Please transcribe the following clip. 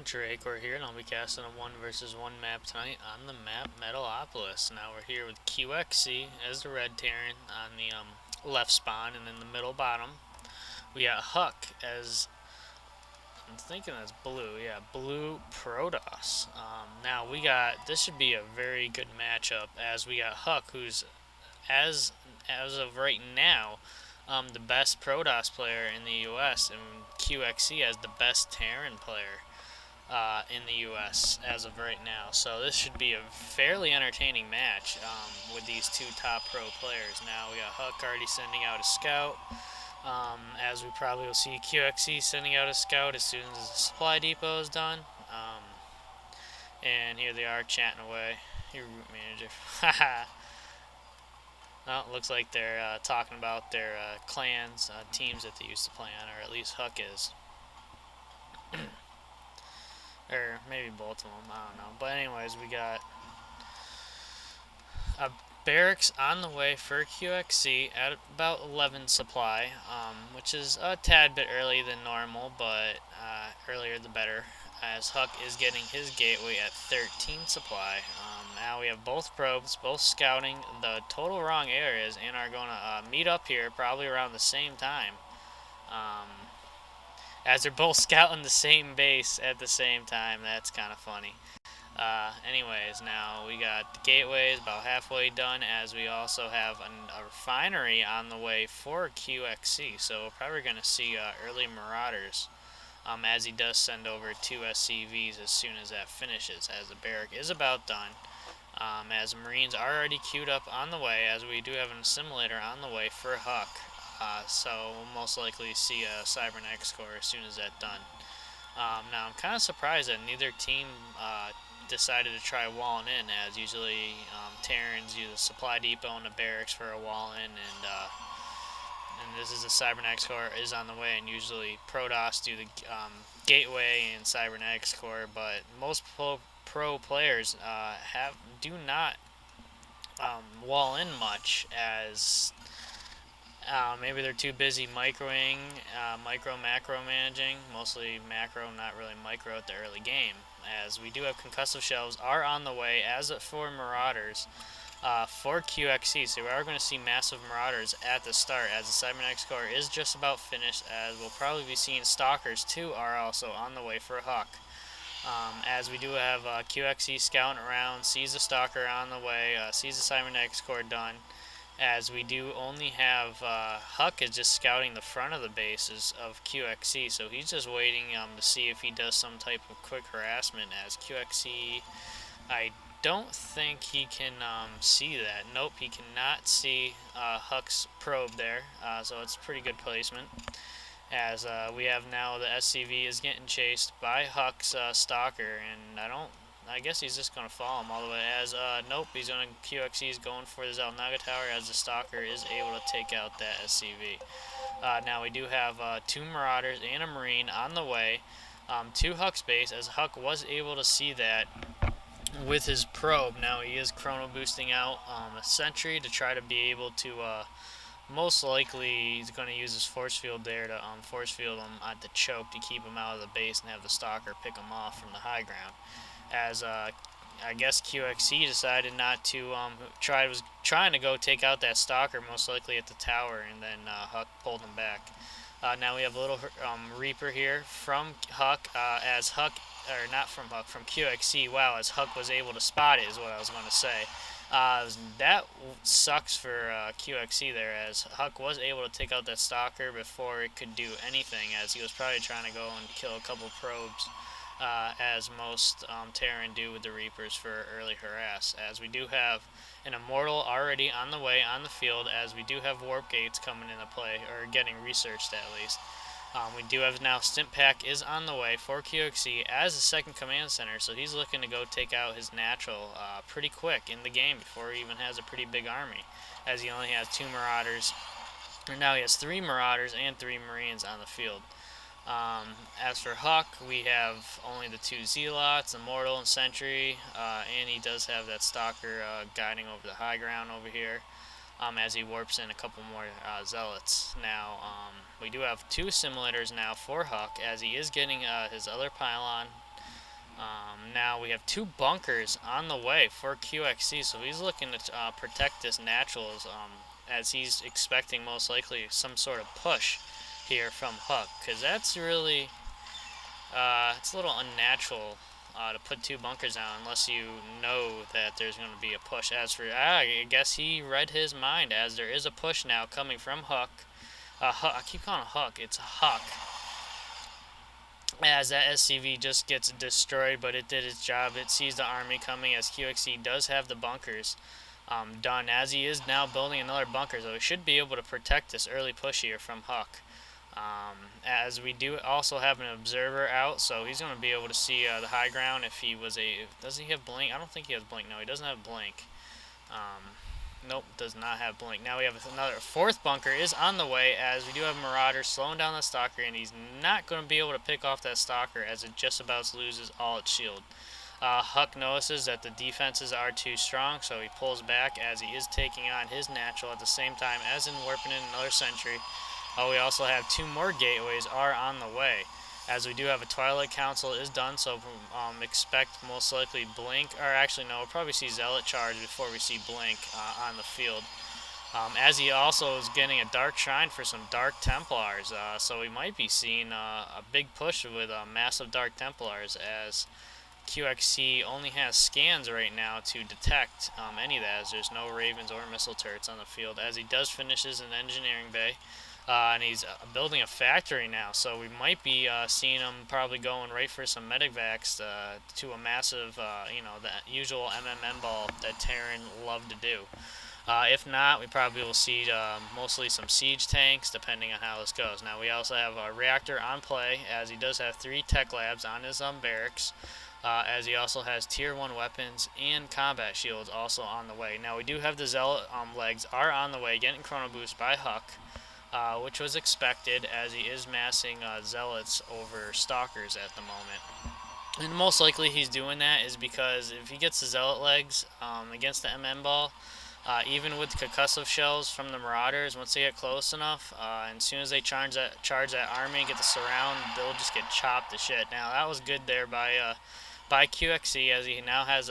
Drake. We're here and I'll be casting a 1 versus 1 map tonight on the map Metalopolis. Now we're here with Qxc as the red Terran on the left spawn, and in the middle bottom we got HuK as, I'm thinking that's blue, yeah, blue Protoss. Now this should be a very good matchup, as we got HuK, who's as of right now the best Protoss player in the US, and Qxc as the best Terran player in the U.S. as of right now. So this should be a fairly entertaining match with these two top pro players. Now we got HuK already sending out a scout, as we probably will see Qxc sending out a scout as soon as the supply depot is done. And here they are chatting away. Your route manager. Haha. Well, it looks like they're talking about their clans, teams that they used to play on, or at least HuK is. Or maybe both of them, I don't know. But anyways, we got a barracks on the way for Qxc at about 11 supply, which is a tad bit early than normal, but earlier the better, as HuK is getting his gateway at 13 supply. Now we have both probes, both scouting the total wrong areas, and are going to meet up here probably around the same time. As they're both scouting the same base at the same time. That's kind of funny. Anyways, now we got the gateways about halfway done, as we also have a refinery on the way for Qxc. So we're probably going to see early Marauders, as he does send over 2 SCVs as soon as that finishes, as the barrack is about done. As Marines are already queued up on the way, as we do have an assimilator on the way for HuK. So we'll most likely see a cybernetics score as soon as that's done. Now I'm kind of surprised that neither team decided to try walling in, as usually Terrans use a supply depot and a barracks for a wall in, and this is a cybernetics core is on the way, and usually Protoss do the gateway and cybernetics core, but most pro players do not wall in much, as maybe they're too busy microing, macro managing, mostly macro, not really micro at the early game. As we do have concussive shells are on the way as for Marauders for Qxc, so we are going to see massive Marauders at the start, as the cybernetics core is just about finished, as we'll probably be seeing Stalkers too are also on the way for HuK. As we do have Qxc scouting around, sees the Stalker on the way, sees the cybernetics core done, as we do only have HuK is just scouting the front of the bases of Qxc, so he's just waiting to see if he does some type of quick harassment, as Qxc, I don't think he can see that. Nope, he cannot see HuK's probe there, so it's pretty good placement, as we have now the SCV is getting chased by HuK's Stalker, and I guess he's just going to follow him all the way, as, nope, Qxc is going for the Zelnaga Tower, as the Stalker is able to take out that SCV. Now we do have 2 Marauders and a Marine on the way to HuK's base, as HuK was able to see that with his probe. Now he is chrono boosting out a sentry to try to be able to, most likely he's going to use his force field there to force field him at the choke to keep him out of the base and have the Stalker pick him off from the high ground. As I guess Qxc decided not to was trying to go take out that Stalker, most likely at the tower, and then HuK pulled him back. Now we have a little Reaper here from HuK, as HuK, or not from HuK, from Qxc. Wow, as HuK was able to spot it is what I was going to say. That sucks for Qxc there, as HuK was able to take out that Stalker before it could do anything, as he was probably trying to go and kill a couple probes. As most Terran do with the Reapers for early harass, as we do have an Immortal already on the way on the field, as we do have Warp Gates coming into play, or getting researched at least. We do have now Stimp Pack is on the way for Qxc as a second command center, so he's looking to go take out his natural pretty quick in the game before he even has a pretty big army, as he only has 2 Marauders, or now he has 3 Marauders and 3 Marines on the field. As for HuK, we have only the 2 Zealots, Immortal and Sentry, and he does have that Stalker guiding over the high ground over here. as he warps in a couple more Zealots. Now, we do have two simulators now for HuK, as he is getting his other pylon Now we have 2 bunkers on the way for Qxc, so he's looking to protect this naturals, as he's expecting most likely some sort of push here from HuK, because that's really it's a little unnatural to put 2 bunkers down unless you know that there's going to be a push. As for I guess he read his mind, as there is a push now coming from HuK. I keep calling it HuK. It's HuK. As that SCV just gets destroyed, but it did its job. It sees the army coming, as Qxc does have the bunkers done, as he is now building another bunker, so he should be able to protect this early push here from HuK. As we do also have an observer out, so he's going to be able to see the high ground. If he was does he have blink? I don't think he has blink. No, he doesn't have blink. Nope, does not have blink. Now we have another 4th bunker is on the way, as we do have Marauder slowing down the Stalker, and he's not going to be able to pick off that Stalker, as it just about loses all its shield. HuK notices that the defenses are too strong, so he pulls back, as he is taking on his natural at the same time as in warping in another sentry. We also have 2 more gateways are on the way, as we do have a Twilight Council is done, so expect most likely blink, or actually no, we'll probably see Zealot charge before we see blink on the field. As he also is getting a Dark Shrine for some Dark Templars, so we might be seeing a big push with massive Dark Templars, as Qxc only has scans right now to detect any of that, as there's no Ravens or missile turrets on the field, as he does finishes an engineering bay. And he's building a factory now, so we might be seeing him probably going right for some medivacs to a massive, the usual MMM ball that Terran love to do. If not, we probably will see mostly some siege tanks, depending on how this goes. Now, we also have a reactor on play, as he does have 3 tech labs on his barracks, as he also has tier 1 weapons and combat shields also on the way. Now, we do have the Zealot legs are on the way, getting chrono boost by HuK. Which was expected, as he is massing Zealots over Stalkers at the moment. And most likely he's doing that is because if he gets the Zealot legs against the MM ball, even with concussive shells from the Marauders, once they get close enough, and as soon as they charge that army and get the surround, they'll just get chopped to shit. Now, that was good there by Qxc, as he now has